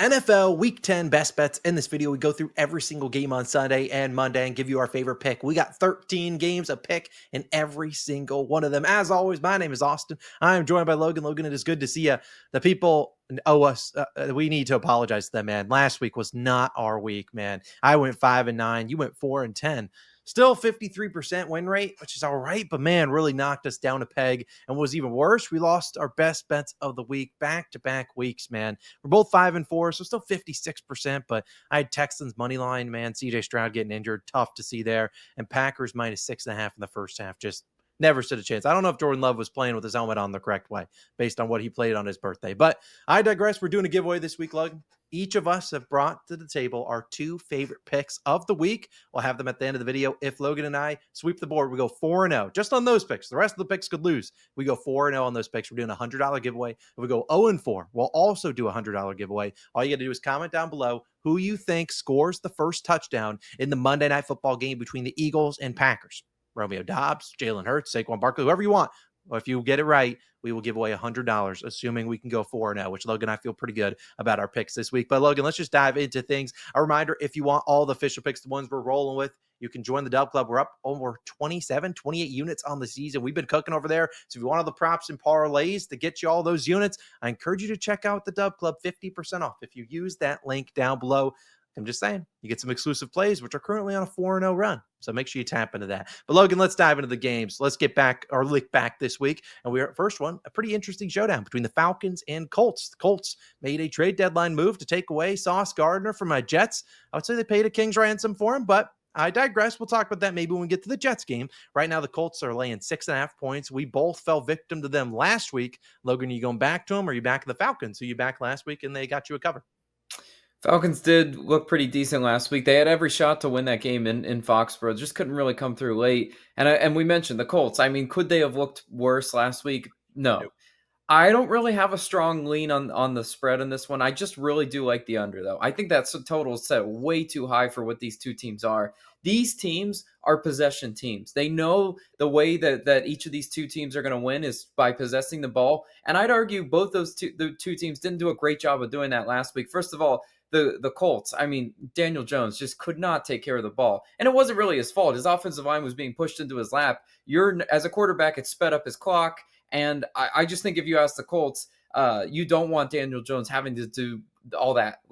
NFL Week 10 best bets. In this video, we go through every single game on Sunday and Monday and give you our favorite pick. We got 13 games a pick in every single one of them. As always, my name is Austin. I am joined by Logan. Logan, it is good to see you. The people owe us. We need to apologize to them, man. Last week was not our week, man. I went 5-9. You went 4-10. Still 53% win rate, which is all right, but man, really knocked us down a peg. And what was even worse, we lost our best bets of the week, back-to-back weeks, man. We're both 5-4, so still 56%, but I had Texans money line, man. CJ Stroud getting injured, tough to see there. And Packers minus 6.5 in the first half, just never stood a chance. I don't know if Jordan Love was playing with his helmet on the correct way based on what he played on his birthday. But I digress. We're doing a giveaway this week, Logan. Each of us have brought to the table our two favorite picks of the week. We'll have them at the end of the video. If Logan and I sweep the board, we go 4-0 just on those picks. The rest of the picks could lose. We go 4-0 on those picks. We're doing a $100 giveaway. If we go 0-4, we'll also do a $100 giveaway. All you got to do is comment down below who you think scores the first touchdown in the Monday Night Football game between the Eagles and Packers. Romeo Doubs, Jalen Hurts, Saquon Barkley, whoever you want. Well, if you get it right, we will give away $100, assuming we can go 4-0, which Logan and I feel pretty good about our picks this week. But Logan, let's just dive into things. A reminder, if you want all the official picks, the ones we're rolling with, you can join the Dub Club. We're up over 28 units on the season. We've been cooking over there. So if you want all the props and parlays to get you all those units, I encourage you to check out the Dub Club, 50% off if you use that link down below. I'm just saying, you get some exclusive plays, which are currently on a 4-0 run. So make sure you tap into that. But Logan, let's dive into the games. Let's get back or look back this week. And we are first one, a pretty interesting showdown between the Falcons and Colts. The Colts made a trade deadline move to take away Sauce Gardner from my Jets. I would say they paid a king's ransom for him, but I digress. We'll talk about that maybe when we get to the Jets game. Right now, the Colts are laying 6.5 points. We both fell victim to them last week. Logan, are you going back to them or are you back to the Falcons? So you back last week and they got you a cover? Falcons did look pretty decent last week. They had every shot to win that game in Foxborough. Just couldn't really come through late. And we mentioned the Colts. I mean, could they have looked worse last week? No. Nope. I don't really have a strong lean on the spread in this one. I just really do like the under, though. I think that's a total set way too high for what these two teams are. These teams are possession teams. They know the way that each of these two teams are going to win is by possessing the ball. And I'd argue both the two teams didn't do a great job of doing that last week. First of all, the Colts, I mean, Daniel Jones just could not take care of the ball. And it wasn't really his fault. His offensive line was being pushed into his lap. As a quarterback, it sped up his clock. And I just think if you ask the Colts, you don't want Daniel Jones having to do all that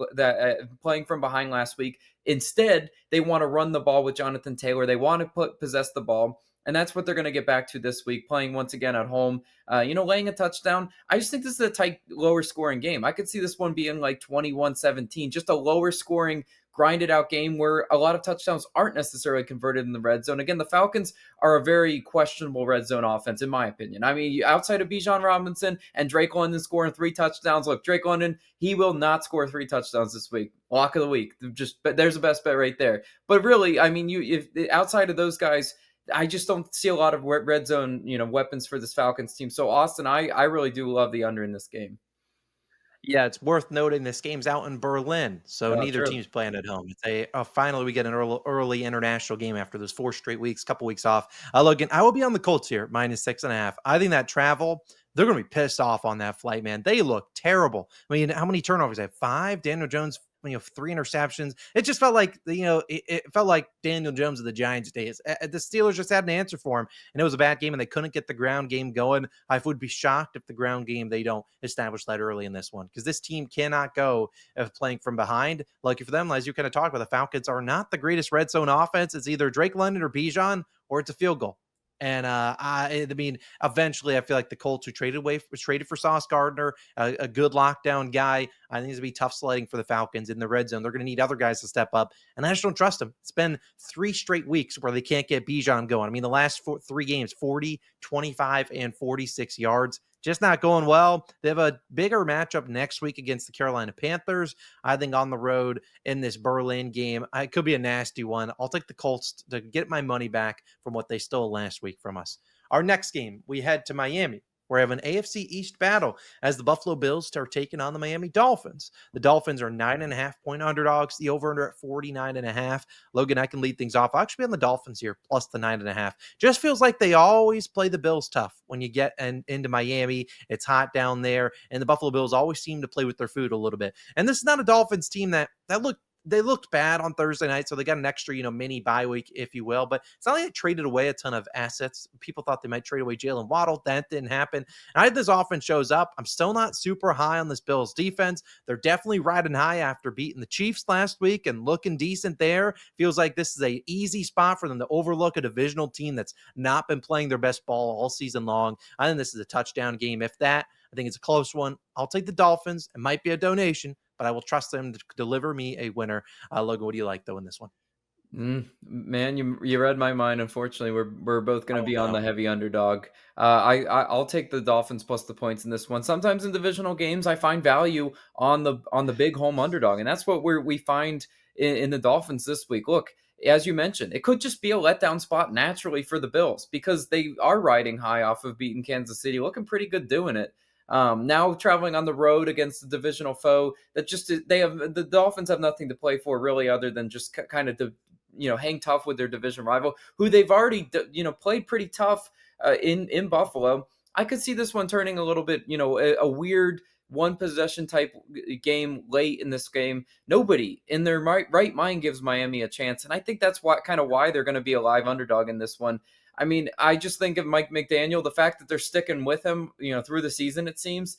playing from behind last week. Instead, they want to run the ball with Jonathan Taylor. They want to possess the ball. And that's what they're going to get back to this week, playing once again at home, laying a touchdown. I just think this is a tight, lower scoring game. I could see this one being like 21-17, just a lower scoring, grinded out game where a lot of touchdowns aren't necessarily converted in the red zone. Again, the Falcons are a very questionable red zone offense, in my opinion. I mean, outside of Bijan Robinson and Drake London scoring 3 touchdowns, look, Drake London, he will not score 3 touchdowns this week. Lock of the week. But there's a best bet right there. But really, I mean, if outside of those guys, I just don't see a lot of red zone, weapons for this Falcons team. So Austin, I really do love the under in this game. Yeah, it's worth noting this game's out in Berlin, so Oh, neither true. team's playing at home. It's finally we get an early international game after those 4 straight weeks, couple weeks off. Logan, I will be on the Colts here, minus 6.5. I think that travel, they're going to be pissed off on that flight, man. They look terrible. I mean, how many turnovers? They have 5. Daniel Jones, 3 interceptions. It just felt like, it felt like Daniel Jones of the Giants days. The Steelers just had an answer for him, and it was a bad game, and they couldn't get the ground game going. I would be shocked if the ground game, they don't establish that early in this one, because this team cannot go playing from behind. Lucky for them, as you kind of talked about, the Falcons are not the greatest red zone offense. It's either Drake London or Bijan, or it's a field goal. And I mean, eventually, I feel like the Colts who traded for Sauce Gardner, a good lockdown guy. I think it's going to be tough sledding for the Falcons in the red zone. They're going to need other guys to step up, and I just don't trust them. It's been 3 straight weeks where they can't get Bijan going. I mean, the last 3 games, 40, 25, and 46 yards. Just not going well. They have a bigger matchup next week against the Carolina Panthers. I think on the road in this Berlin game, it could be a nasty one. I'll take the Colts to get my money back from what they stole last week from us. Our next game, we head to Miami. We have an AFC East battle as the Buffalo Bills are taking on the Miami Dolphins. The Dolphins are 9.5 point underdogs. The over-under at 49.5. Logan, I can lead things off. I'll actually be on the Dolphins here, plus the 9.5. Just feels like they always play the Bills tough when you get into Miami. It's hot down there, and the Buffalo Bills always seem to play with their food a little bit. And this is not a Dolphins team that looked bad on Thursday night, so they got an extra, mini bye week, if you will. But it's not like they traded away a ton of assets. People thought they might trade away Jalen Waddle. That didn't happen. And I think this offense shows up. I'm still not super high on this Bills defense. They're definitely riding high after beating the Chiefs last week and looking decent there. Feels like this is an easy spot for them to overlook a divisional team that's not been playing their best ball all season long. I think this is a touchdown game. If that, I think it's a close one. I'll take the Dolphins. It might be a donation, but I will trust them to deliver me a winner. Logan, what do you like, though, in this one? Man, you read my mind. Unfortunately, we're both going to Oh, be on no. the heavy underdog. I'll take the Dolphins plus the points in this one. Sometimes in divisional games, I find value on the big home underdog, and that's what we find in the Dolphins this week. Look, as you mentioned, it could just be a letdown spot naturally for the Bills because they are riding high off of beating Kansas City, looking pretty good doing it. Now traveling on the road against the divisional foe that just the Dolphins have nothing to play for really other than just kind of hang tough with their division rival, who they've already played pretty tough in Buffalo. I could see this one turning a little bit, a weird one possession type game late in this game. Nobody in their right mind gives Miami a chance, and I think that's why they're going to be a live underdog in this one. I mean, I just think of Mike McDaniel, the fact that they're sticking with him, through the season, it seems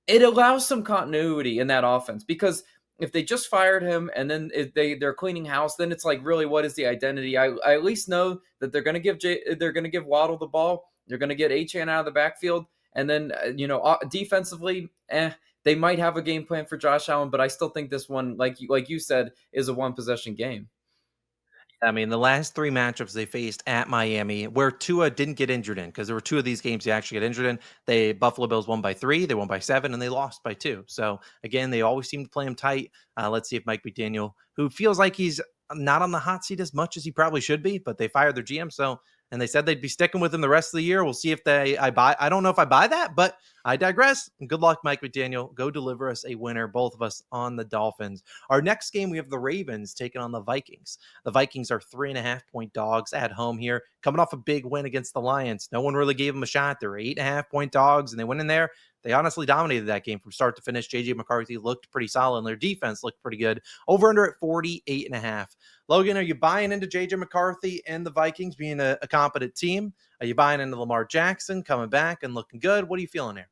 it allows some continuity in that offense because if they just fired him and then if they're cleaning house, then it's like, really, what is the identity? I at least know that they're going to give Waddle the ball. They're going to get Achane out of the backfield, and then defensively, they might have a game plan for Josh Allen, but I still think this one, like you said, is a one possession game. I mean, the last three matchups they faced at Miami, where Tua didn't get injured in, because there were two of these games he actually got injured in. They Buffalo Bills won by 3, they won by 7, and they lost by 2. So again, they always seem to play him tight. Let's see if Mike McDaniel, who feels like he's not on the hot seat as much as he probably should be, but they fired their GM, so and they said they'd be sticking with him the rest of the year. We'll see if I buy. I don't know if I buy that, but I digress. Good luck, Mike McDaniel. Go deliver us a winner, both of us on the Dolphins. Our next game, we have the Ravens taking on the Vikings. The Vikings are 3.5 point dogs at home here, coming off a big win against the Lions. No one really gave them a shot. They're 8.5 point dogs, and they went in there. They honestly dominated that game from start to finish. JJ McCarthy looked pretty solid, and their defense looked pretty good. Over under at 48.5. Logan, are you buying into JJ McCarthy and the Vikings being a competent team? Are you buying into Lamar Jackson coming back and looking good? What are you feeling here?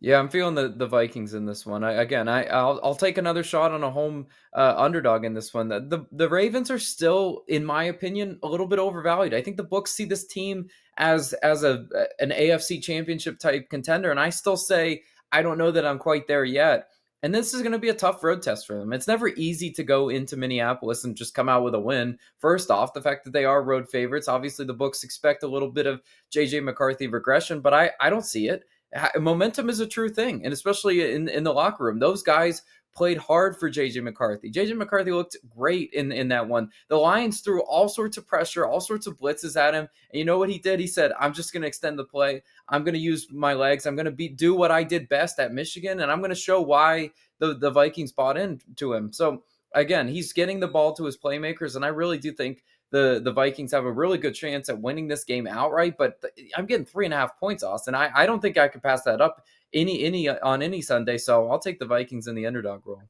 Yeah, I'm feeling the Vikings in this one. I'll take another shot on a home underdog in this one. The Ravens are still, in my opinion, a little bit overvalued. I think the books see this team as an AFC Championship type contender, and I still say I don't know that I'm quite there yet. And this is going to be a tough road test for them. It's never easy to go into Minneapolis and just come out with a win. First off, the fact that they are road favorites, obviously the books expect a little bit of JJ McCarthy regression, but I don't see it. Momentum is a true thing, and especially in the locker room, those guys played hard for JJ McCarthy. JJ McCarthy looked great in that one. The Lions threw all sorts of pressure, all sorts of blitzes at him, and you know what he did? He said, "I'm just going to extend the play. I'm going to use my legs. I'm going to do what I did best at Michigan, and I'm going to show why the Vikings bought into him." So again, he's getting the ball to his playmakers, and I really do think the Vikings have a really good chance at winning this game outright. But I'm getting 3.5 points, Austin. I don't think I could pass that up on any Sunday. So I'll take the Vikings in the underdog role.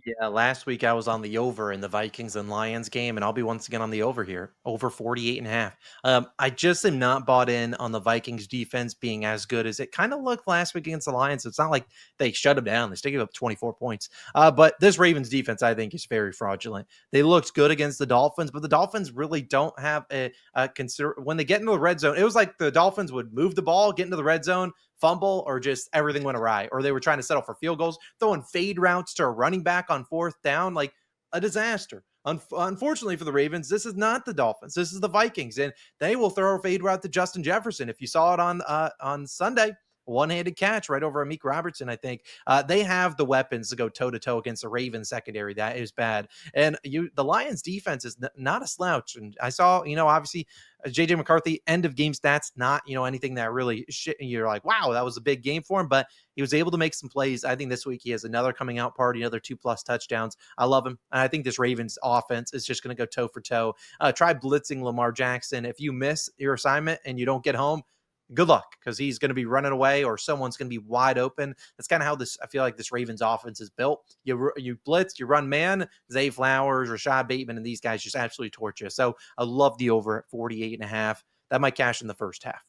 Yeah, last week I was on the over in the Vikings and Lions game, and I'll be once again on the over here, over 48.5. I just am not bought in on the Vikings defense being as good as it kind of looked last week against the Lions. It's not like they shut them down. They still give up 24 points. But this Ravens defense, I think, is very fraudulent. They looked good against the Dolphins, but the Dolphins really don't have when they get into the red zone. It was like the Dolphins would move the ball, get into the red zone, fumble, or just everything went awry, or they were trying to settle for field goals, throwing fade routes to a running back on fourth down, like a disaster. Unfortunately for the Ravens, this is not the Dolphins. This is the Vikings, and they will throw a fade route to Justin Jefferson. If you saw it on Sunday, one-handed catch right over Amik Robertson, I think. They have the weapons to go toe-to-toe against the Ravens secondary. That is bad. And the Lions defense is not a slouch. And I saw, obviously JJ McCarthy, end of game stats, not, anything that really you're like, wow, that was a big game for him, but he was able to make some plays. I think this week he has another coming out party, another 2+ touchdowns. I love him. And I think this Ravens offense is just going to go toe for toe. Try blitzing Lamar Jackson. If you miss your assignment and you don't get home, good luck, because he's going to be running away or someone's going to be wide open. That's kind of how I feel like this Ravens offense is built. You blitz, you run man, Zay Flowers, Rashad Bateman, and these guys just absolutely torch you. So I love the over at 48.5. That might cash in the first half.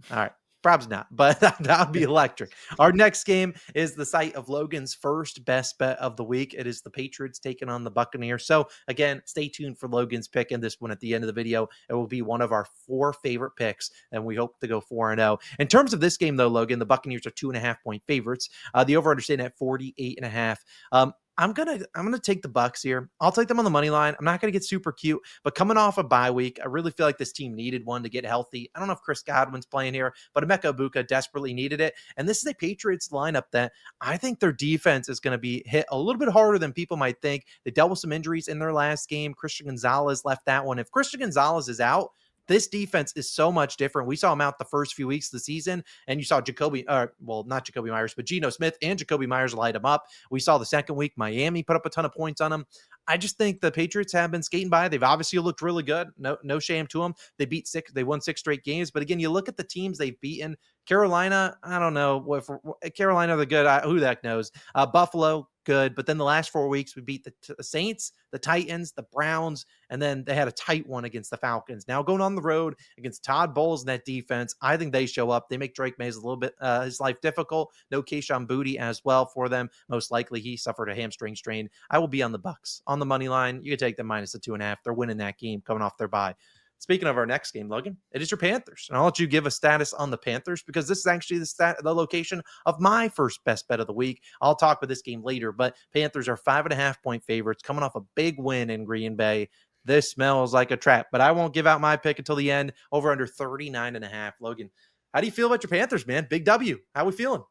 All right. Probably not, but that would be electric. Our next game is the site of Logan's first best bet of the week. It is the Patriots taking on the Buccaneers. So again, stay tuned for Logan's pick in this one at the end of the video. It will be one of our 4 favorite picks, and we hope to go 4-0. In terms of this game, though, Logan, the Buccaneers are 2.5-point favorites. The over-under staying at 48.5. I'm gonna take the Bucs here. I'll take them on the money line. I'm not gonna get super cute, but coming off a bye week, I really feel like this team needed one to get healthy. I don't know if Chris Godwin's playing here, but Emeka Ibuka desperately needed it. And this is a Patriots lineup that I think their defense is going to be hit a little bit harder than people might think. They dealt with some injuries in their last game. Christian Gonzalez left that one. If Christian Gonzalez is out, this defense is so much different. We saw him out the first few weeks of the season, and you saw not Jacoby Myers, but Geno Smith and Jacoby Myers light him up. We saw the second week, Miami put up a ton of points on him. I just think the Patriots have been skating by. They've obviously looked really good. No shame to them. They won 6 straight games. But again, you look at the teams they've beaten. Carolina, I don't know if Carolina they're good. Who the heck knows? Buffalo, good. But then the last 4 weeks, we beat the Saints, the Titans, the Browns, and then they had a tight one against the Falcons. Now going on the road against Todd Bowles and that defense, I think they show up. They make Drake Mays a little bit his life difficult. No Kayshon Boutte as well for them. Most likely he suffered a hamstring strain. I will be on the Bucs on the money line. You can take them minus the 2.5. They're winning that game coming off their bye. Speaking of our next game, Logan, it is your Panthers. And I'll let you give a status on the Panthers because this is actually the location of my first best bet of the week. I'll talk about this game later, but Panthers are 5.5-point favorites coming off a big win in Green Bay. This smells like a trap, but I won't give out my pick until the end. Over under 39.5. Logan, how do you feel about your Panthers, man? Big W. How we feeling?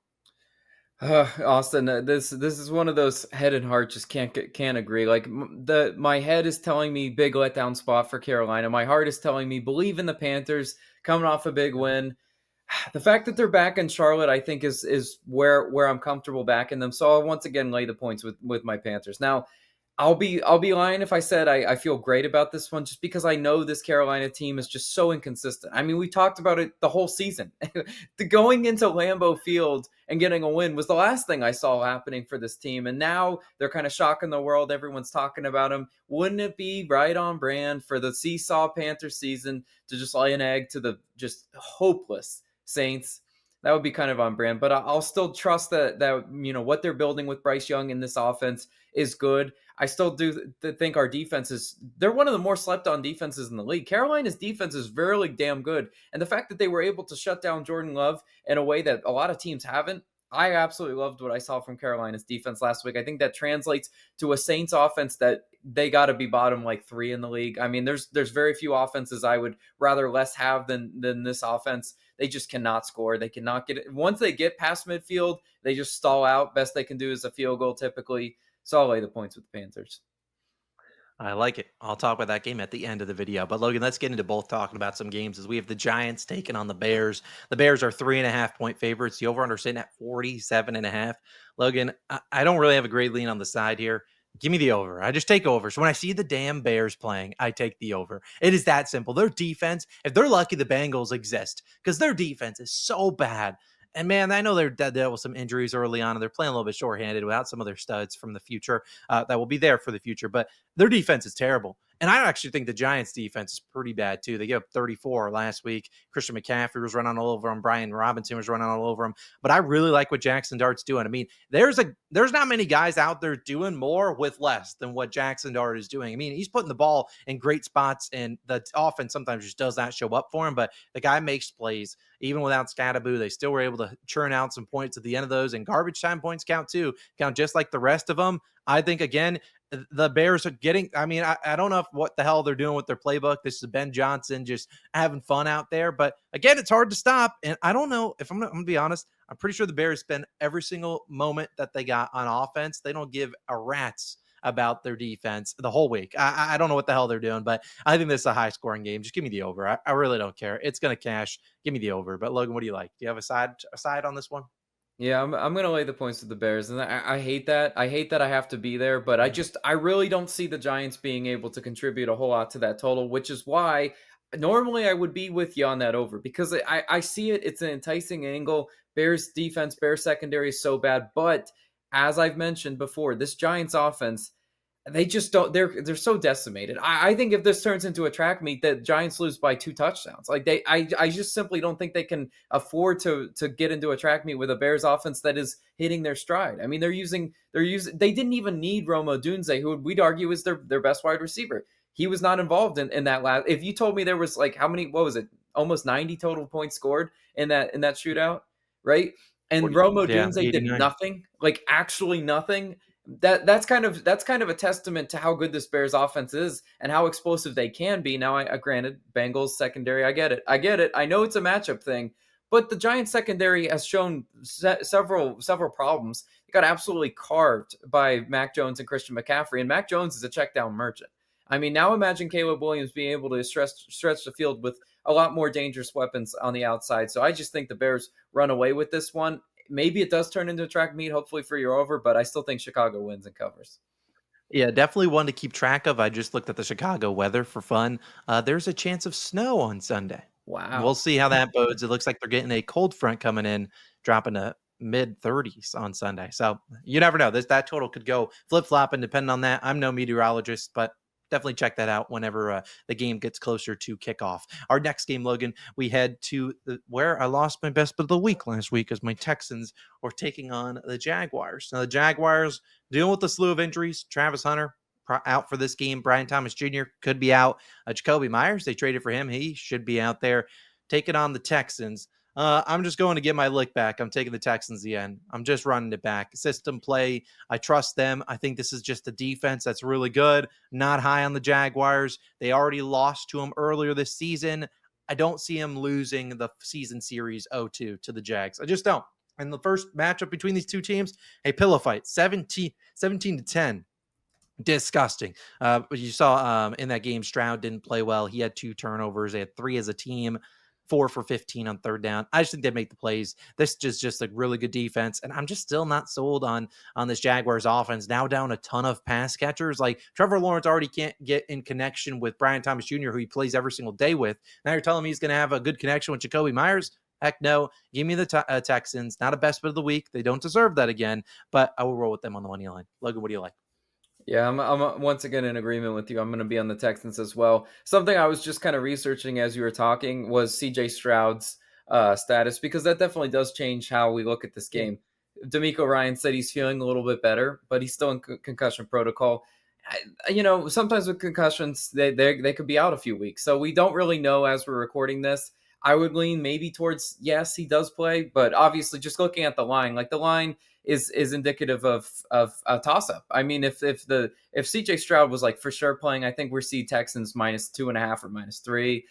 Austin, this is one of those head and heart just can't agree. Like my head is telling me big letdown spot for Carolina. My heart is telling me believe in the Panthers coming off a big win. The fact that they're back in Charlotte, I think, is where I'm comfortable backing them. So I'll once again lay the points with my Panthers. Now, I'll be lying if I said I feel great about this one just because I know this Carolina team is just so inconsistent. I mean, we talked about it the whole season. Going into Lambeau Field and getting a win was the last thing I saw happening for this team. And now they're kind of shocking the world. Everyone's talking about them. Wouldn't it be right on brand for the Seesaw Panther season to just lay an egg to the just hopeless Saints? That would be kind of on brand, but I'll still trust that what they're building with Bryce Young in this offense is good. I still do think our defense they're one of the more slept on defenses in the league. Carolina's defense is very damn good. And the fact that they were able to shut down Jordan Love in a way that a lot of teams haven't, I absolutely loved what I saw from Carolina's defense last week. I think that translates to a Saints offense that they got to be bottom 3 in the league. I mean, there's very few offenses I would rather less have than this offense. They just cannot score. They cannot get it. Once they get past midfield, they just stall out. Best they can do is a field goal typically. So I'll lay the points with the Panthers. I like it. I'll talk about that game at the end of the video. But Logan, let's get into both talking about some games as we have the Giants taking on the Bears. The Bears are 3.5-point favorites. The over-under sitting at 47.5. Logan, I don't really have a great lean on the side here. Give me the over. I just take over. So when I see the damn Bears playing, I take the over. It is that simple. Their defense, if they're lucky, the Bengals exist because their defense is so bad. And man, I know they're dealt with some injuries early on, and they're playing a little bit shorthanded without some of their studs from the future that will be there for the future. But their defense is terrible. And I actually think the Giants' defense is pretty bad, too. They gave up 34 last week. Christian McCaffrey was running all over him. Brian Robinson was running all over him. But I really like what Jackson Dart's doing. I mean, there's not many guys out there doing more with less than what Jackson Dart is doing. I mean, he's putting the ball in great spots, and the offense sometimes just does not show up for him. But the guy makes plays. Even without Scattaboo, they still were able to churn out some points at the end of those. And garbage time points count, too. Count just like the rest of them. I think, again, the Bears are getting, I don't know what the hell they're doing with their playbook. This is Ben Johnson just having fun out there. But again, it's hard to stop. And I don't know if I'm going to be honest. I'm pretty sure the Bears spend every single moment that they got on offense. They don't give a rat's about their defense the whole week. I don't know what the hell they're doing, but I think this is a high scoring game. Just give me the over. I really don't care. It's going to cash. Give me the over. But Logan, what do you like? Do you have a side on this one? Yeah, I'm gonna lay the points with the Bears, and I hate that. I hate that I have to be there, but I really don't see the Giants being able to contribute a whole lot to that total, which is why normally I would be with you on that over because I see it. It's an enticing angle. Bears defense, Bears secondary is so bad, but as I've mentioned before, this Giants offense they just don't. They're so decimated. I think if this turns into a track meet, that Giants lose by 2 touchdowns. Like I just simply don't think they can afford to get into a track meet with a Bears offense that is hitting their stride. I mean, they didn't even need Rome Odunze, who we'd argue is their best wide receiver. He was not involved in that last. If you told me there was like how many, what was it, almost 90 total points scored in that shootout, right? And 40, Rome yeah, Odunze did 89. nothing, like actually nothing. That's kind of a testament to how good this Bears offense is and how explosive they can be. Now, I granted Bengals secondary, I get it. I know it's a matchup thing, but the Giants secondary has shown several problems. It got absolutely carved by Mac Jones and Christian McCaffrey, and Mac Jones is a check down merchant. I mean, now imagine Caleb Williams being able to stretch the field with a lot more dangerous weapons on the outside. So I just think the Bears run away with this one. Maybe it does turn into a track meet, hopefully for your over, but I still think Chicago wins and covers. Yeah, definitely one to keep track of. I just looked at the Chicago weather for fun. There's a chance of snow on Sunday. We'll Wow. see how that bodes. It looks like they're getting a cold front coming in, dropping to mid 30s on Sunday. So you never know. That total could go flip flopping depending on that. I'm no meteorologist, but definitely check that out whenever the game gets closer to kickoff. Our next game, Logan, we head to where I lost my best bet of the week last week as my Texans were taking on the Jaguars. Now the Jaguars dealing with a slew of injuries. Travis Hunter out for this game. Brian Thomas Jr. could be out. Jacoby Myers, they traded for him. He should be out there taking on the Texans. I'm just going to get my lick back. I'm taking the Texans again. I'm just running it back. System play. I trust them. I think this is just a defense that's really good. Not high on the Jaguars. They already lost to them earlier this season. I don't see them losing the season series 0-2 to the Jags. I just don't. And the first matchup between these two teams, a pillow fight, 17-10. Disgusting. You saw in that game, Stroud didn't play well. He had 2 turnovers. They had 3 as a team, 4 for 15 on third down. I just think they make the plays. This is just a really good defense, and I'm just still not sold on this Jaguars offense. Now down a ton of pass catchers. Like Trevor Lawrence already can't get in connection with Brian Thomas Jr., who he plays every single day with. Now you're telling me he's going to have a good connection with Jacoby Myers? Heck no. Give me the Texans. Not a best bet of the week. They don't deserve that again, but I will roll with them on the money line. Logan, what do you like? Yeah, I'm once again in agreement with you. I'm going to be on the Texans as well. Something I was just kind of researching as you were talking was CJ Stroud's status because that definitely does change how we look at this Yeah. game. D'Amico Ryan said he's feeling a little bit better, but he's still in concussion protocol. Sometimes with concussions, they could be out a few weeks, so we don't really know as we're recording this. I would lean maybe towards yes, he does play, but obviously, just looking at the line, like the line is indicative of a toss up. I mean, if CJ Stroud was like for sure playing, I think we're seeing Texans -2.5 or -3.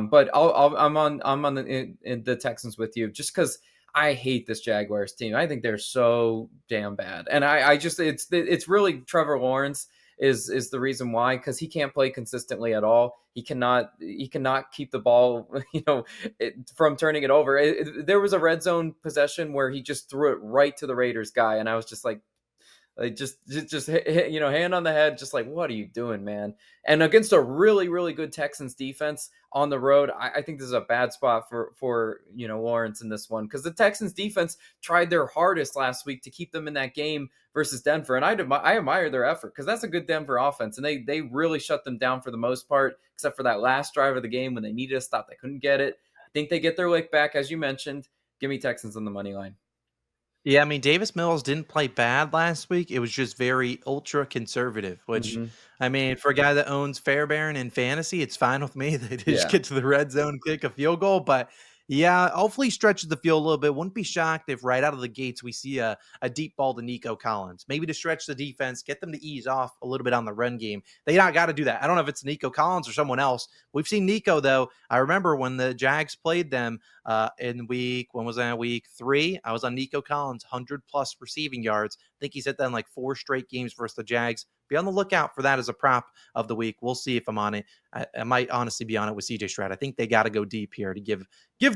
But I'm on the Texans with you just because I hate this Jaguars team. I think they're so damn bad, and I just it's really Trevor Lawrence is the reason why because he can't play consistently at all. He cannot keep the ball from turning it over. There was a red zone possession where he just threw it right to the Raiders guy, and I was just like just hand on the head, just like what are you doing, man? And against a really really good Texans defense on the road, I think this is a bad spot for Lawrence in this one because the Texans defense tried their hardest last week to keep them in that game versus Denver, and I admire their effort because that's a good Denver offense, and they really shut them down for the most part, except for that last drive of the game when they needed a stop, they couldn't get it. I think they get their lick back, as you mentioned. Give me Texans on the money line. Yeah, I mean, Davis Mills didn't play bad last week. It was just very ultra conservative, which, Hmm. I mean, for a guy that owns Fairbairn in fantasy, it's fine with me. They just Yeah. get to the red zone, kick a field goal. But yeah, hopefully he stretches the field a little bit. Wouldn't be shocked if right out of the gates we see a deep ball to Nico Collins, maybe to stretch the defense, get them to ease off a little bit on the run game. They not got to do that. I don't know if it's Nico Collins or someone else. We've seen Nico, though. I remember when the Jags played them in when was that, week 3? I was on Nico Collins, 100 plus receiving yards. I think he's hit that in like 4 straight games versus the Jags. be on the lookout for that as a prop of the week. We'll see if I'm on it. I might honestly be on it with CJ Stroud. I think they got to go deep here to give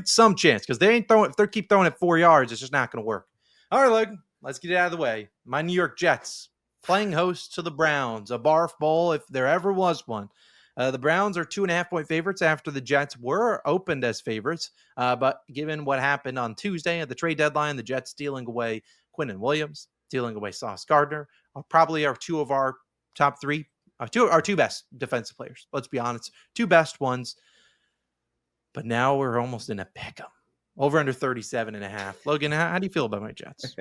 some chance, because they ain't throwing. If they keep throwing it 4 yards, it's just not going to work. All right, Logan, let's get it out of the way. My New York Jets playing host to the Browns, a barf bowl if there ever was one. The Browns are 2.5-point favorites after the Jets were opened as favorites. But given what happened on Tuesday at the trade deadline, the Jets stealing away Quinnen Williams, stealing away Sauce Gardner, probably are two of our top three, our two best defensive players. Let's be honest, two best ones. But now we're almost in a pick 'em. Over under 37.5. Logan, how do you feel about my Jets?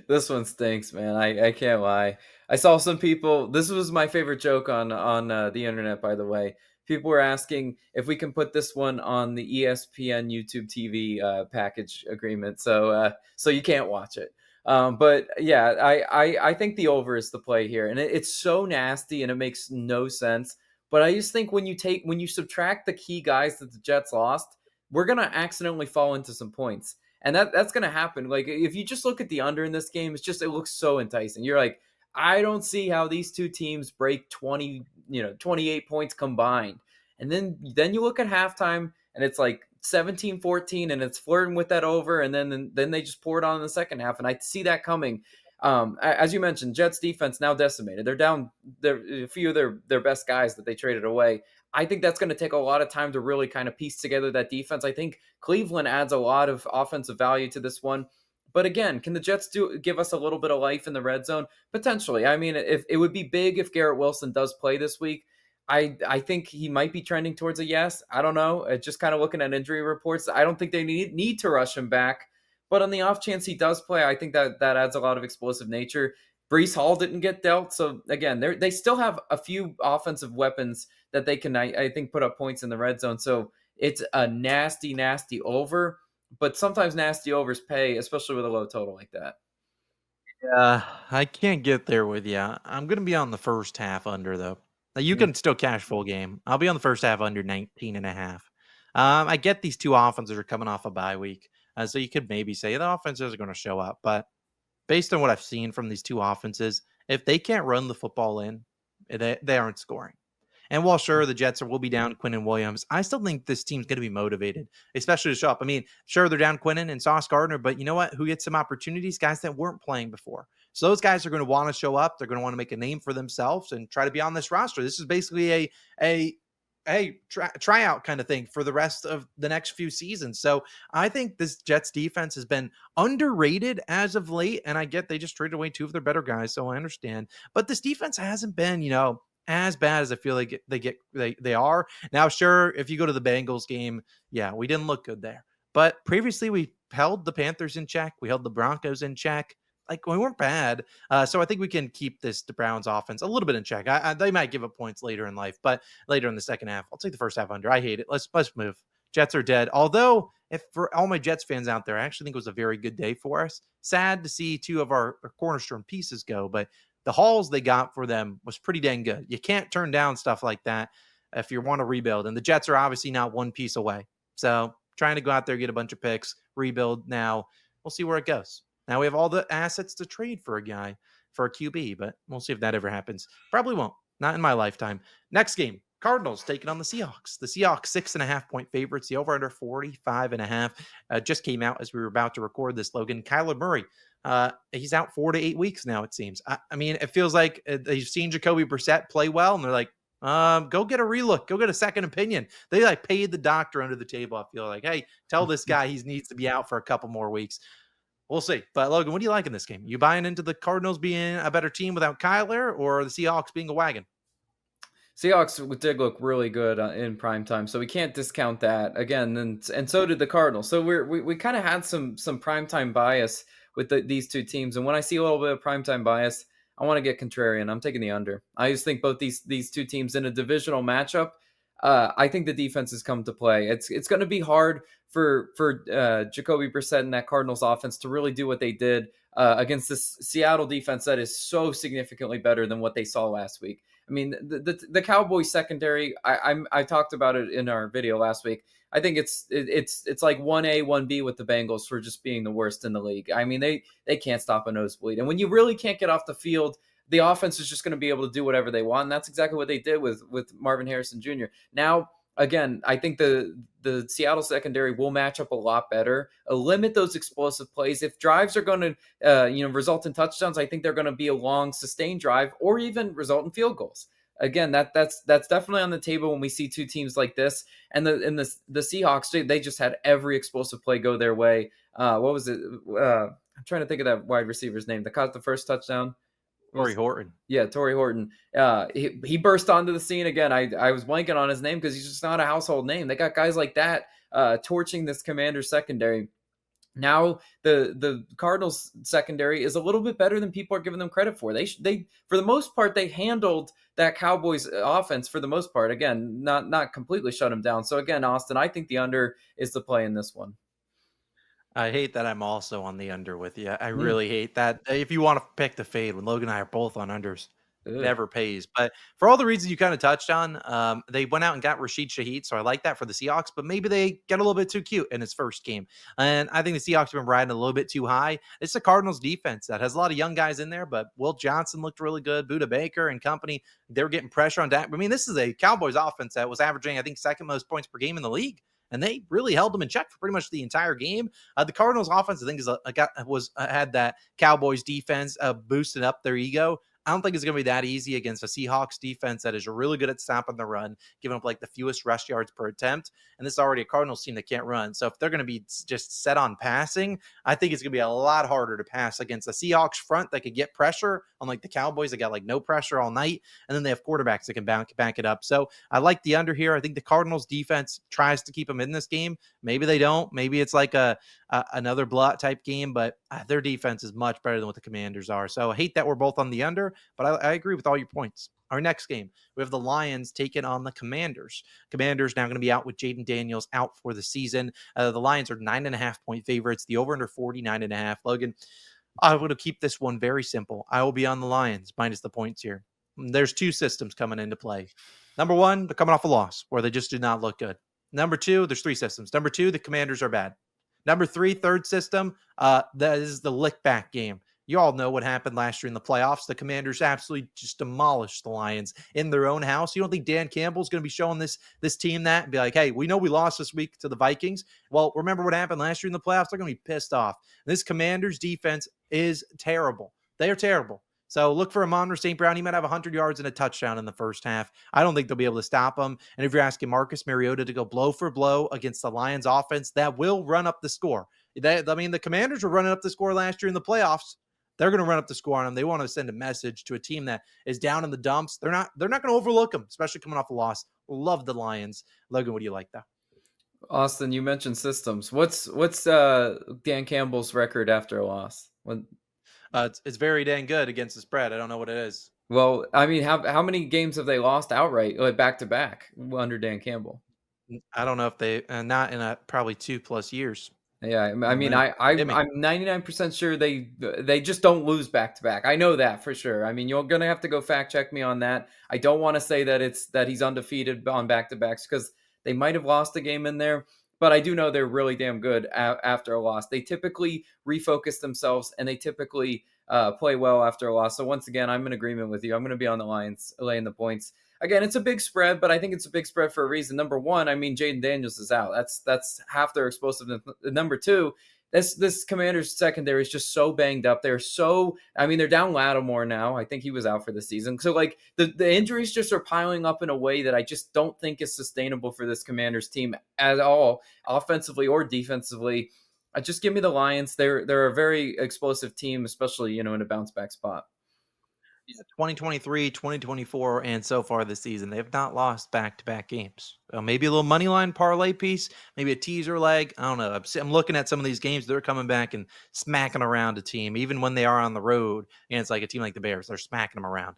This one stinks, man. I can't lie. I saw some people. This was my favorite joke on the internet, by the way. People were asking if we can put this one on the ESPN YouTube TV package agreement, so you can't watch it. But yeah, I think the over is the play here, and it's so nasty and it makes no sense. But I just think when you subtract the key guys that the Jets lost, we're gonna accidentally fall into some points, and that's gonna happen. Like if you just look at the under in this game, it looks so enticing. You're like, I don't see how these two teams break 28 points combined, and then you look at halftime and it's like 17-14, and it's flirting with that over, and then they just pour it on in the second half, and I see that coming. As you mentioned, Jets defense now decimated. They're down a few of their best guys that they traded away. I think that's going to take a lot of time to really kind of piece together that defense. I think Cleveland adds a lot of offensive value to this one. But again, can the Jets give us a little bit of life in the red zone? Potentially. I mean, if it would be big if Garrett Wilson does play this week. I think he might be trending towards a yes. I don't know. Just kind of looking at injury reports, I don't think they need to rush him back. But on the off chance he does play, I think that adds a lot of explosive nature. Breece Hall didn't get dealt. So again, they still have a few offensive weapons that they can, I think, put up points in the red zone. So it's a nasty, nasty over. But sometimes nasty overs pay, especially with a low total like that. Yeah, I can't get there with you. I'm going to be on the first half under, though. Now, you can still cash full game. I'll be on the first half under 19.5. I get these two offenses are coming off a bye week. So you could maybe say the offenses are going to show up. But based on what I've seen from these two offenses, if they can't run the football in, they aren't scoring. And while sure the Jets will be down Quinnen Williams, I still think this team's going to be motivated, especially to show up. I mean, sure they're down Quinnen and Sauce Gardner, but you know what? Who gets some opportunities? Guys that weren't playing before. So those guys are going to want to show up. They're going to want to make a name for themselves and try to be on this roster. This is basically a tryout kind of thing for the rest of the next few seasons. So I think this Jets defense has been underrated as of late. And I get they just traded away two of their better guys, so I understand. But this defense hasn't been, as bad as I feel like they are. Now, sure, if you go to the Bengals game, yeah, we didn't look good there. But previously we held the Panthers in check. We held the Broncos in check. Like, we weren't bad. So I think we can keep the Browns offense a little bit in check. They might give up points later in life, but later in the second half, I'll take the first half under. I hate it. Let's move. Jets are dead. Although, if for all my Jets fans out there, I actually think it was a very good day for us. Sad to see two of our cornerstone pieces go, but the hauls they got for them was pretty dang good. You can't turn down stuff like that if you want to rebuild. And the Jets are obviously not one piece away. So trying to go out there, get a bunch of picks, rebuild now. We'll see where it goes. Now we have all the assets to trade for a guy, for a QB, but we'll see if that ever happens. Probably won't. Not in my lifetime. Next game, Cardinals taking on the Seahawks. The Seahawks 6.5-point favorites. The over-under 45.5 just came out as we were about to record this, Logan. Kyler Murray, he's out 4 to 8 weeks now, it seems. I mean, it feels like they've seen Jacoby Brissett play well, and they're like, go get a relook. Go get a second opinion. They like paid the doctor under the table. I feel like, hey, tell this guy he needs to be out for a couple more weeks. We'll see. But Logan, what do you like in this game? You buying into the Cardinals being a better team without Kyler, or the Seahawks being a wagon? Seahawks did look really good in prime time, so we can't discount that again. And so did the Cardinals. So we kind of had some primetime bias with these two teams. And when I see a little bit of primetime bias, I want to get contrarian. I'm taking the under. I just think both these two teams in a divisional matchup, I think the defenses come to play. It's going to be hard for Jacoby Brissett and that Cardinals offense to really do what they did against this Seattle defense that is so significantly better than what they saw last week. I mean, the Cowboys secondary, I talked about it in our video last week. I think it's like 1A, 1B with the Bengals for just being the worst in the league. I mean, they can't stop a nosebleed. And when you really can't get off the field, the offense is just going to be able to do whatever they want. And that's exactly what they did with Marvin Harrison Jr. Now, again, I think the Seattle secondary will match up a lot better. Limit those explosive plays. If drives are going to result in touchdowns, I think they're going to be a long, sustained drive or even result in field goals. Again, that's definitely on the table when we see two teams like this. And the Seahawks, they just had every explosive play go their way. What was it? I'm trying to think of that wide receiver's name that caught the first touchdown. Corey Horton. Yeah, Torrey Horton. He burst onto the scene again. I was blanking on his name because he's just not a household name. They got guys like that torching this Commanders secondary. Now the Cardinals secondary is a little bit better than people are giving them credit for. They for the most part they handled that Cowboys offense for the most part. Again, not completely shut them down. So again, Austin, I think the under is the play in this one. I hate that I'm also on the under with you. I Mm. really hate that. If you want to pick the fade when Logan and I are both on unders, Ugh. never pays. But for all the reasons you kind of touched on, they went out and got Rashid Shaheed, so I like that for the Seahawks. But maybe they get a little bit too cute in his first game, and I think the Seahawks have been riding a little bit too high. It's the Cardinals defense that has a lot of young guys in there, but Will Johnson looked really good. Buda Baker and company, they're getting pressure on Dak. I mean, this is a Cowboys offense that was averaging, I think, second most points per game in the league. And they really held them in check for pretty much the entire game. The Cardinals' offense, I think, had that Cowboys defense boosted up their ego. I don't think it's going to be that easy against a Seahawks defense that is really good at stopping the run, giving up like the fewest rush yards per attempt. And this is already a Cardinals team that can't run. So if they're going to be just set on passing, I think it's going to be a lot harder to pass against a Seahawks front that could get pressure, unlike the Cowboys that got like no pressure all night. And then they have quarterbacks that can back it up. So I like the under here. I think the Cardinals defense tries to keep them in this game. Maybe they don't. Maybe it's like another blowout type game, but their defense is much better than what the Commanders are. So I hate that we're both on the under, but I agree with all your points. Our next game, we have the Lions taking on the Commanders. Commanders now going to be out with Jaden Daniels out for the season. The Lions are 9.5-point favorites. The over under 49.5. Logan, I will keep this one very simple. I will be on the Lions minus the points here. There's two systems coming into play. Number one, they're coming off a loss where they just do not look good. Number two, there's three systems. Number two, the Commanders are bad. Number three, third system, that is the lick back game. You all know what happened last year in the playoffs. The Commanders absolutely just demolished the Lions in their own house. You don't think Dan Campbell's going to be showing this team that and be like, hey, we know we lost this week to the Vikings. Well, remember what happened last year in the playoffs? They're going to be pissed off. This Commanders defense is terrible. They are terrible. So look for Amon-Ra St. Brown. He might have 100 yards and a touchdown in the first half. I don't think they'll be able to stop him. And if you're asking Marcus Mariota to go blow for blow against the Lions offense, that will run up the score. The Commanders were running up the score last year in the playoffs. They're going to run up the score on them. They want to send a message to a team that is down in the dumps. They're not going to overlook them, especially coming off a loss. Love the Lions. Logan, what do you like though? Austin, you mentioned systems. What's Dan Campbell's record after a loss? It's very dang good against the spread. I don't know what it is. Well, I mean, how many games have they lost outright, like back to back under Dan Campbell? I don't know if they not in probably 2+ years. Yeah, I mean, I'm 99% sure they just don't lose back to back. I know that for sure. I mean, you're gonna have to go fact check me on that. I don't want to say that he's undefeated on back to backs because they might have lost a game in there, but I do know they're really damn good after a loss. They typically refocus themselves and they typically play well after a loss. So once again, I'm in agreement with you. I'm going to be on the Lions laying the points. Again, it's a big spread, but I think it's a big spread for a reason. Number one, I mean, Jaden Daniels is out. That's half their explosiveness. Number two, this Commanders secondary is just so banged up. They're down Lattimore now. I think he was out for the season. So like the injuries just are piling up in a way that I just don't think is sustainable for this Commanders team at all, offensively or defensively. Just give me the Lions. They're a very explosive team, especially in a bounce back spot. 2023, 2024, and so far this season, they have not lost back-to-back games. So maybe a little money line parlay piece, maybe a teaser leg. I don't know. I'm looking at some of these games. They're coming back and smacking around a team, even when they are on the road. And it's like a team like the Bears. They're smacking them around.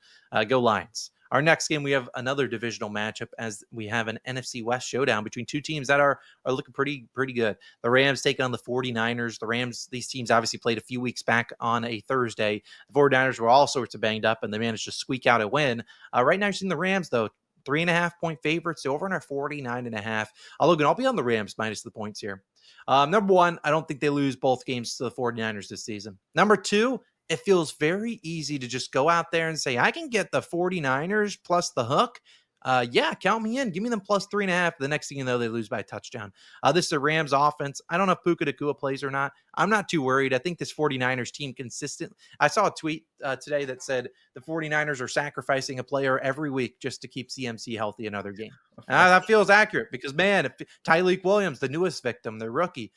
Go Lions. Our next game, we have another divisional matchup as we have an NFC West showdown between two teams that are looking pretty good. The Rams taking on the 49ers. The Rams, these teams obviously played a few weeks back on a Thursday. The 49ers were all sorts of banged up, and they managed to squeak out a win. Right now, you're seeing the Rams, though, 3.5-point favorites. The over under 49.5. Logan, I'll be on the Rams minus the points here. Number one, I don't think they lose both games to the 49ers this season. Number two, it feels very easy to just go out there and say, I can get the 49ers plus the hook. Yeah, count me in. Give me them plus 3.5. The next thing you know, they lose by a touchdown. This is a Rams offense. I don't know if Puka Nacua plays or not. I'm not too worried. I think this 49ers team consistent. I saw a tweet today that said the 49ers are sacrificing a player every week just to keep CMC healthy another game. That feels accurate because, man, if Tyreek Williams, the newest victim, the rookie,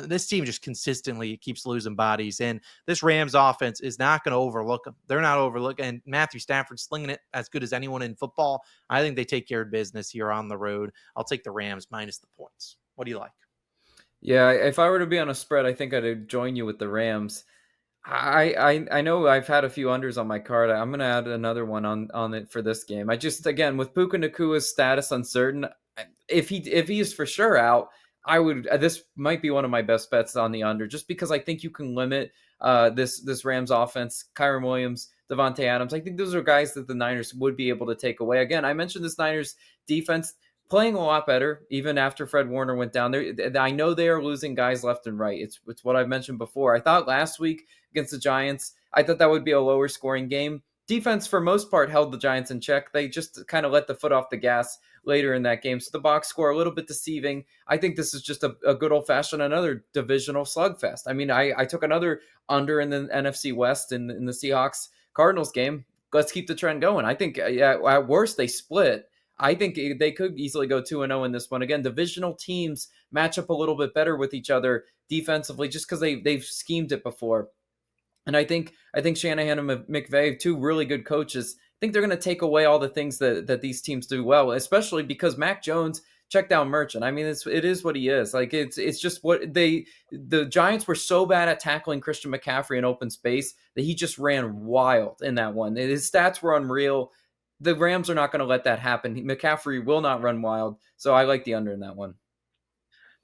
this team just consistently keeps losing bodies. And this Rams offense is not going to overlook them. They're not overlooking. And Matthew Stafford slinging it as good as anyone in football. I think they take care of business here on the road. I'll take the Rams minus the points. What do you like? Yeah, if I were to be on a spread, I think I'd join you with the Rams. I know I've had a few unders on my card. I'm gonna add another one on it for this game. I just, again, with Puka Nakua's status uncertain, if he is for sure out, I would, this might be one of my best bets on the under, just because I think you can limit this Rams offense. Kyron Williams, Devontae Adams, I think those are guys that the Niners would be able to take away. Again, I mentioned this Niners defense playing a lot better even after Fred Warner went down there. I know they are losing guys left and right. It's what I've mentioned before. I thought last week against the Giants, I thought that would be a lower scoring game. Defense, for most part, held the Giants in check. They just kind of let the foot off the gas later in that game. So the box score, a little bit deceiving. I think this is just a good old-fashioned, another divisional slugfest. I mean, I took another under in the NFC West in the Seahawks-Cardinals game. Let's keep the trend going. I think, yeah, at worst, they split. I think they could easily go 2-0 in this one. Again, divisional teams match up a little bit better with each other defensively just because they've schemed it before. And I think Shanahan and McVay, two really good coaches, I think they're going to take away all the things that these teams do well, especially because Mac Jones, check down merchant. I mean, it is what he is. Like it's just what the Giants were so bad at tackling Christian McCaffrey in open space that he just ran wild in that one. His stats were unreal. The Rams are not going to let that happen. McCaffrey will not run wild. So I like the under in that one.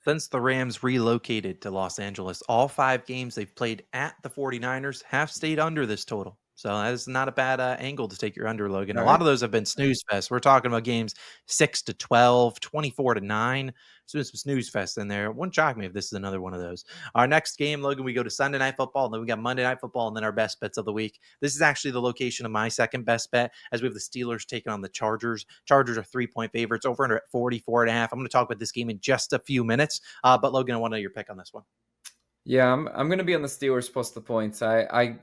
Since the Rams relocated to Los Angeles, all 5 games they've played at the 49ers have stayed under this total. So that is not a bad angle to take your under, Logan. All A lot right. of those have been snooze fest. We're talking about games 6-12, 24-9. So there's some snooze fest in there. It wouldn't shock me if this is another one of those. Our next game, Logan, we go to Sunday Night Football, and then we got Monday Night Football, and then our best bets of the week. This is actually the location of my second best bet, as we have the Steelers taking on the Chargers. Chargers are 3-point favorites, over under at 44.5. I'm going to talk about this game in just a few minutes. But Logan, I want to know your pick on this one. Yeah, I'm gonna be on the Steelers plus the points. I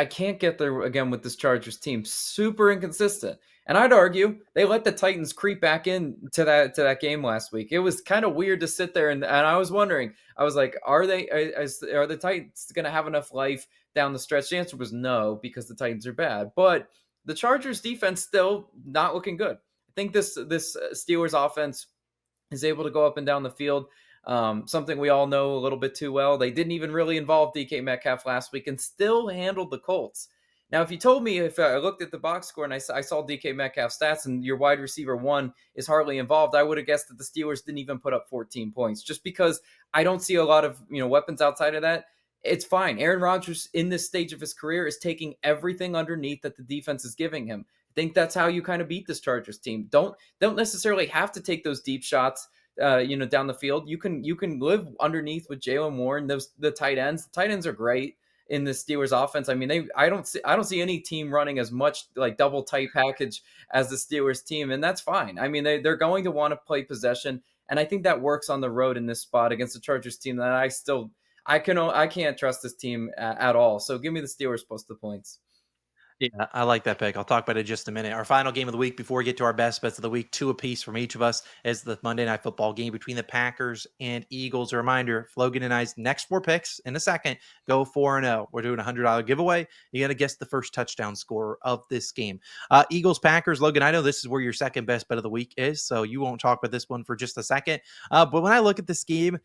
can't get there again with this Chargers team. Super inconsistent. And I'd argue they let the Titans creep back in to that game last week. It was kind of weird to sit there and I was wondering, I was like, are the Titans gonna have enough life down the stretch? The answer was no, because the Titans are bad. But the Chargers defense still not looking good. I think this Steelers offense is able to go up and down the field. Something we all know a little bit too well. They didn't even really involve DK Metcalf last week and still handled the Colts. Now, if you told me, if I looked at the box score and I saw DK Metcalf stats and your wide receiver one is hardly involved, I would have guessed that the Steelers didn't even put up 14 points, just because I don't see a lot of weapons outside of that. It's fine. Aaron Rodgers, in this stage of his career, is taking everything underneath that the defense is giving him. I think that's how you kind of beat this Chargers team. Don't necessarily have to take those deep shots down the field. You can live underneath with Jalen Warren. The tight ends. The tight ends are great in the Steelers offense. I mean, I don't see any team running as much like double tight package as the Steelers team, and that's fine. I mean, they're going to want to play possession, and I think that works on the road in this spot against the Chargers team that I can't trust this team at all. So give me the Steelers plus the points. Yeah, I like that pick. I'll talk about it in just a minute. Our final game of the week before we get to our best bets of the week, 2 apiece from each of us, is the Monday Night Football game between the Packers and Eagles. A reminder, Logan and I's next 4 picks in a second go 4-0. We're doing a $100 giveaway. You got to guess the first touchdown score of this game. Eagles, Packers. Logan, I know this is where your second best bet of the week is, so you won't talk about this one for just a second. But when I look at this game,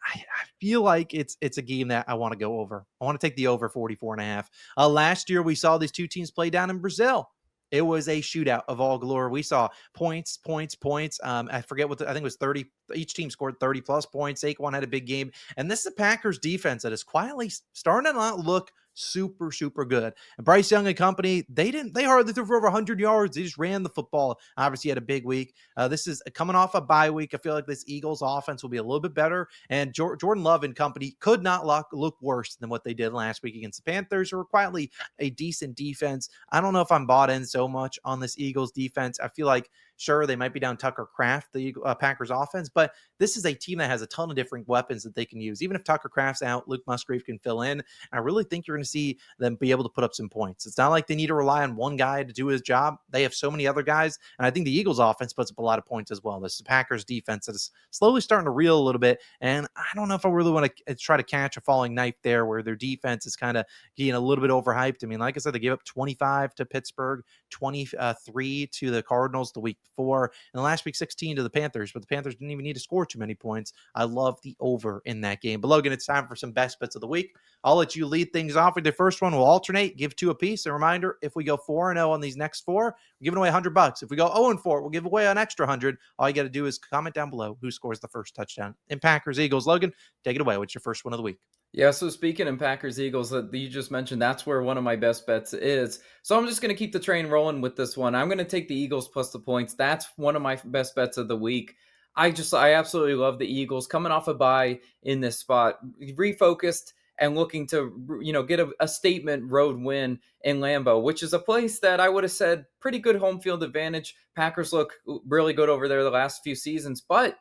I feel like it's a game that I want to go over. I want to take the over 44.5. Last year, we saw these two teams play down in Brazil. It was a shootout of all glory. We saw points. I forget I think it was 30. Each team scored 30 plus points. Saquon had a big game. And this is the Packers defense that is quietly starting to not look super, super good. And Bryce Young and company, they hardly threw for over 100 yards. They just ran the football. Obviously, had a big week. This is coming off a bye week. I feel like this Eagles offense will be a little bit better. And Jordan Love and company could not look worse than what they did last week against the Panthers, who were quietly a decent defense. I don't know if I'm bought in so much on this Eagles defense. I feel like, sure, they might be down Tucker Kraft, the Packers offense, but this is a team that has a ton of different weapons that they can use. Even if Tucker Kraft's out, Luke Musgrave can fill in. I really think you're going to see them be able to put up some points. It's not like they need to rely on one guy to do his job. They have so many other guys, and I think the Eagles offense puts up a lot of points as well. This is the Packers defense that is slowly starting to reel a little bit, and I don't know if I really want to try to catch a falling knife there where their defense is kind of getting a little bit overhyped. I mean, like I said, they gave up 25 to Pittsburgh, 23 to the Cardinals the week before, and the last week 16 to the Panthers, but the Panthers didn't even need to score too many points. I love the over in that game. But Logan, it's time for some best bets of the week. I'll let you lead things off with the first one. We'll alternate, give two apiece. A reminder, if we go 4-0 on these next four, we're giving away $100. If we go 0-4, we'll give away an extra 100. All you got to do is comment down below who scores the first touchdown in Packers Eagles. Logan, take it away. What's your first one of the week? Yeah, so speaking in Packers Eagles that you just mentioned, that's where one of my best bets is. So I'm just going to keep the train rolling with this one. I'm going to take the Eagles plus the points. That's one of my best bets of the week. I absolutely love the Eagles coming off a bye in this spot, refocused and looking to, get a statement road win in Lambeau, which is a place that I would have said pretty good home field advantage. Packers look really good over there the last few seasons, but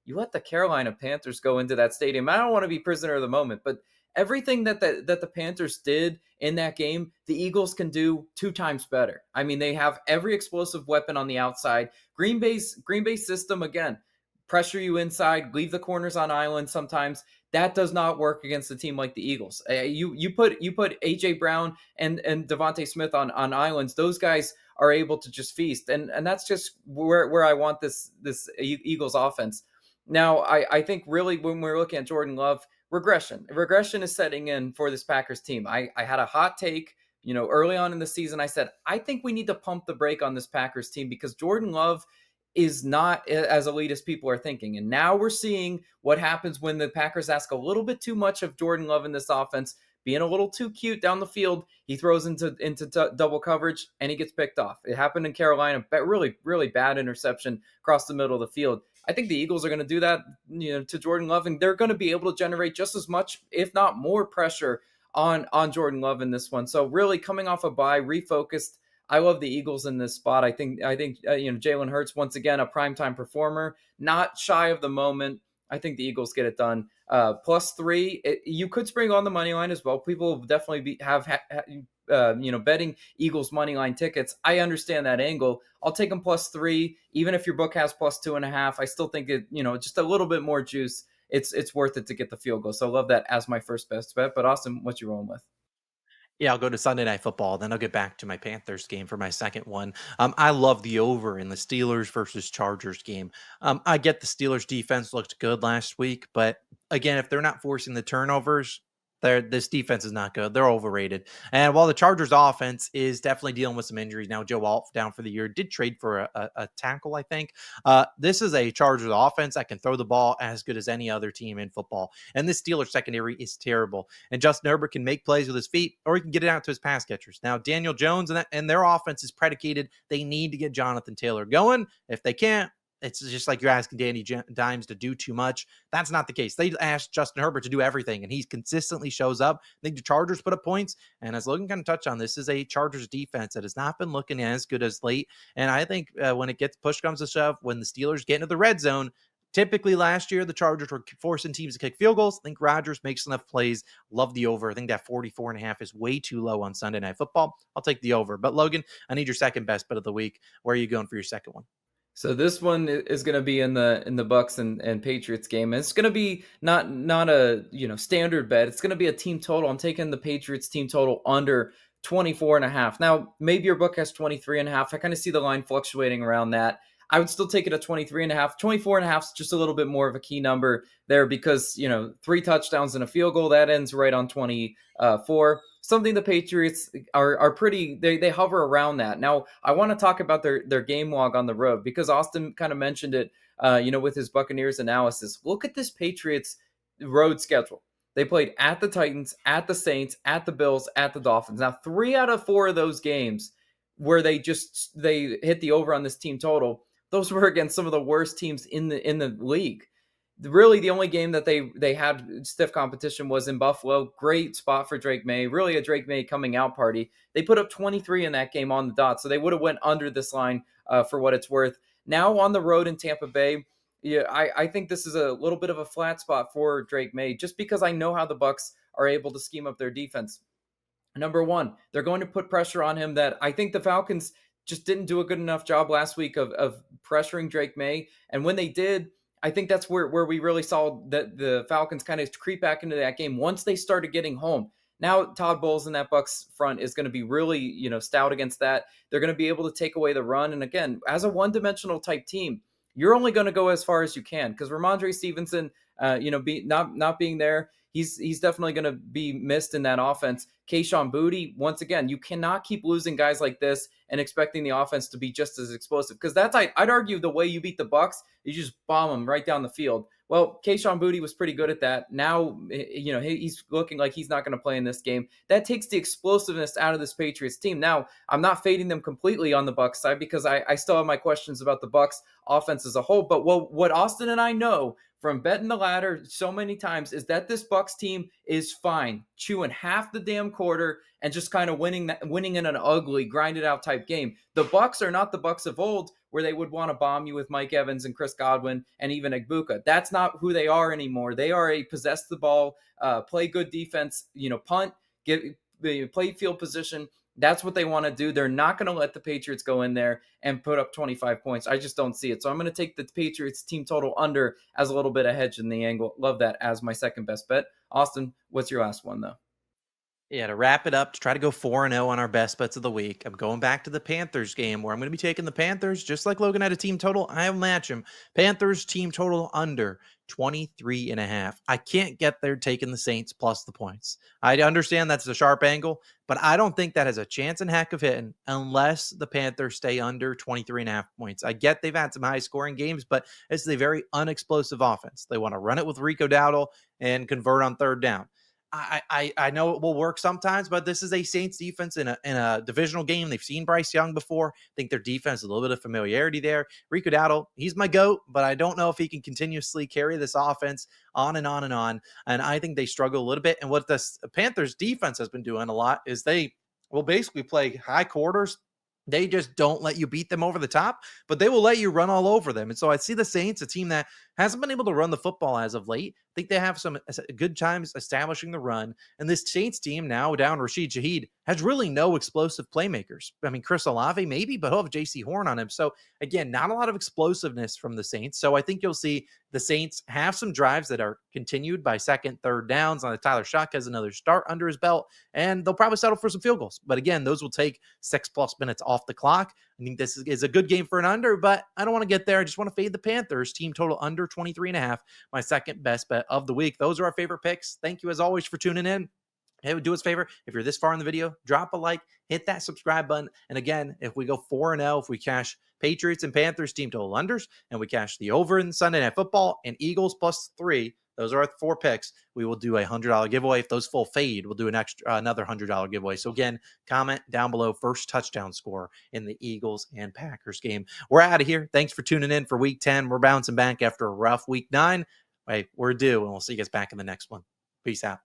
you let the Carolina Panthers go into that stadium. I don't want to be prisoner of the moment, but everything that the Panthers did in that game, the Eagles can do 2 times better. I mean, they have every explosive weapon on the outside. Green Bay's system, again, pressure you inside, leave the corners on island sometimes. That does not work against a team like the Eagles. You put AJ Brown and Devontae Smith on islands. Those guys are able to just feast, and that's just where I want this Eagles offense. Now, I think really when we're looking at Jordan Love, regression is setting in for this Packers team. I had a hot take, early on in the season. I said, I think we need to pump the brake on this Packers team because Jordan Love is not as elite as people are thinking. And now we're seeing what happens when the Packers ask a little bit too much of Jordan Love in this offense, being a little too cute down the field. He throws into double coverage and he gets picked off. It happened in Carolina, but really, really bad interception across the middle of the field. I think the Eagles are going to do that, to Jordan Love, and they're going to be able to generate just as much, if not more, pressure on Jordan Love in this one. So really coming off a bye, refocused. I love the Eagles in this spot. I think Jalen Hurts, once again, a primetime performer, not shy of the moment. I think the Eagles get it done. +3, you could spring on the money line as well. People will definitely betting Eagles money line tickets. I understand that angle. I'll take them +3, even if your book has +2.5. I still think it, just a little bit more juice. It's worth it to get the field goal. So I love that as my first best bet. But Austin, what you rolling with? Yeah, I'll go to Sunday Night Football. Then I'll get back to my Panthers game for my second one. I love the over in the Steelers versus Chargers game. I get the Steelers defense looked good last week, but again, if they're not forcing the turnovers, this defense is not good. They're overrated. And while the Chargers offense is definitely dealing with some injuries now, Joe Alt down for the year, did trade for a tackle, I think. This is a Chargers offense that can throw the ball as good as any other team in football. And this Steelers secondary is terrible. And Justin Herbert can make plays with his feet, or he can get it out to his pass catchers. Now, Daniel Jones and their offense is predicated. They need to get Jonathan Taylor going. If they can't, it's just like you're asking Danny Dimes to do too much. That's not the case. They asked Justin Herbert to do everything, and he consistently shows up. I think the Chargers put up points, and as Logan kind of touched on, this is a Chargers defense that has not been looking as good as late. And I think when it gets push comes to shove, when the Steelers get into the red zone, typically last year, the Chargers were forcing teams to kick field goals. I think Rodgers makes enough plays. Love the over. I think that 44.5 is way too low on Sunday Night Football. I'll take the over. But Logan, I need your second best bet of the week. Where are you going for your second one? So this one is going to be in the Bucks and Patriots game. And it's going to be not a standard bet. It's going to be a team total. I'm taking the Patriots team total under 24.5. Now maybe your book has 23.5. I kind of see the line fluctuating around that. I would still take it at 23.5. 24.5 is just a little bit more of a key number there because 3 touchdowns and a field goal that ends right on 24. Something the Patriots are pretty, they hover around that. Now, I want to talk about their game log on the road because Austin kind of mentioned it, with his Buccaneers analysis. Look at this Patriots road schedule. They played at the Titans, at the Saints, at the Bills, at the Dolphins. Now, 3 out of 4 of those games where they hit the over on this team total, those were against some of the worst teams in the league. Really, the only game that they had stiff competition was in Buffalo. Great spot for Drake May. Really a Drake May coming out party. They put up 23 in that game on the dot, so they would have went under this line for what it's worth. Now on the road in Tampa Bay, yeah, I think this is a little bit of a flat spot for Drake May, just because I know how the Bucs are able to scheme up their defense. Number one, they're going to put pressure on him that I think the Falcons just didn't do a good enough job last week of pressuring Drake May. And when they did, I think that's where we really saw that the Falcons kind of creep back into that game once they started getting home. Now Todd Bowles in that Bucs front is going to be really, stout against that. They're going to be able to take away the run. And again, as a one-dimensional type team, you're only going to go as far as you can, because Ramondre Stevenson, not being there, he's definitely going to be missed in that offense. Kayshon Boutte, once again, you cannot keep losing guys like this and expecting the offense to be just as explosive, because that's, I'd argue, the way you beat the Bucs, you just bomb them right down the field. Well, Kayshon Boutte was pretty good at that. Now, he's looking like he's not going to play in this game. That takes the explosiveness out of this Patriots team. Now, I'm not fading them completely on the Bucs side, because I still have my questions about the Bucs offense as a whole. But what Austin and I know from betting the ladder so many times is that this Bucs team is fine chewing half the damn quarter and just kind of winning in an ugly, grinded out type game. The Bucs are not the Bucs of old, where they would want to bomb you with Mike Evans and Chris Godwin and even Egbuka. That's not who they are anymore. They are a possess the ball, play good defense, punt, play field position. That's what they want to do. They're not going to let the Patriots go in there and put up 25 points. I just don't see it. So I'm going to take the Patriots team total under as a little bit of hedge in the angle. Love that as my second best bet. Austin, what's your last one, though? Yeah, to wrap it up, to try to go 4-0 on our best bets of the week, I'm going back to the Panthers game, where I'm going to be taking the Panthers, just like Logan had a team total. I'll match him. Panthers team total under 23.5. I can't get there taking the Saints plus the points. I understand that's a sharp angle, but I don't think that has a chance in heck of hitting unless the Panthers stay under 23.5 points. I get they've had some high scoring games, but this is a very unexplosive offense. They want to run it with Rico Dowdle and convert on third down. I know it will work sometimes, but this is a Saints defense in a divisional game. They've seen Bryce Young before. I think their defense, a little bit of familiarity there. Rico Dowdle, he's my GOAT, but I don't know if he can continuously carry this offense on and on and on. And I think they struggle a little bit. And what the Panthers defense has been doing a lot is they will basically play high quarters. They just don't let you beat them over the top, but they will let you run all over them. And so I see the Saints, a team that hasn't been able to run the football as of late. I think they have some good times establishing the run. And this Saints team now down Rashid Shaheed has really no explosive playmakers. I mean, Chris Olave maybe, but he'll have JC Horn on him. So again, not a lot of explosiveness from the Saints. So I think you'll see the Saints have some drives that are continued by second, third downs. On the Tyler Shock has another start under his belt, and they'll probably settle for some field goals. But again, those will take 6+ minutes off the clock. I think this is a good game for an under, but I don't want to get there. I just want to fade the Panthers. Team total under 23.5. My second best bet of the week. Those are our favorite picks. Thank you as always for tuning in. Hey, do us a favor. If you're this far in the video, drop a like, hit that subscribe button. And again, if we go 4-0, if we cash Patriots and Panthers team total unders, and we cash the over in Sunday Night Football and Eagles +3, those are our 4 picks. We will do a $100 giveaway. If those full fade, we'll do another $100 giveaway. So again, comment down below first touchdown score in the Eagles and Packers game. We're out of here. Thanks for tuning in for week 10. We're bouncing back after a rough week 9. Hey, we're due, and we'll see you guys back in the next one. Peace out.